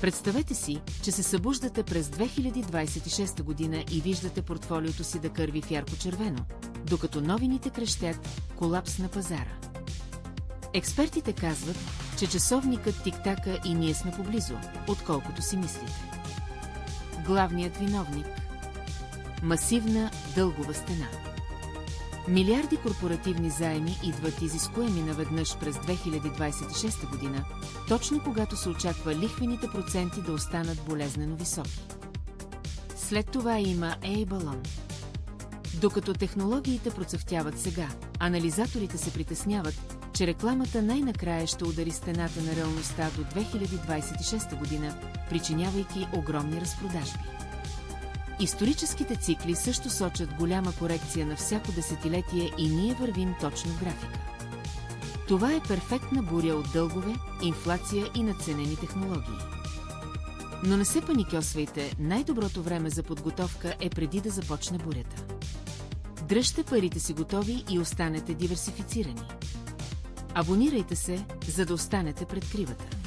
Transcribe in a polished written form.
Представете си, че се събуждате през 2026 година и виждате портфолиото си да кърви в ярко-червено, докато новините крещят колапс на пазара. Експертите казват, че часовникът тиктака и ние сме поблизо, отколкото си мислите. Главният виновник – масивна дългова стена. Милиарди корпоративни заеми идват изискуеми наведнъж през 2026 година, точно когато се очаква лихвените проценти да останат болезнено високи. След това има балон. Докато технологиите процъфтяват сега, анализаторите се притесняват, че рекламата най-накрая ще удари стената на реалността до 2026 година, причинявайки огромни разпродажби. Историческите цикли също сочат голяма корекция на всяко десетилетие и ние вървим точно в графика. Това е перфектна буря от дългове, инфлация и надценени технологии. Но не се паникьосвайте, най-доброто време за подготовка е преди да започне бурята. Дръжте парите си готови и останете диверсифицирани. Абонирайте се, за да останете пред кривата.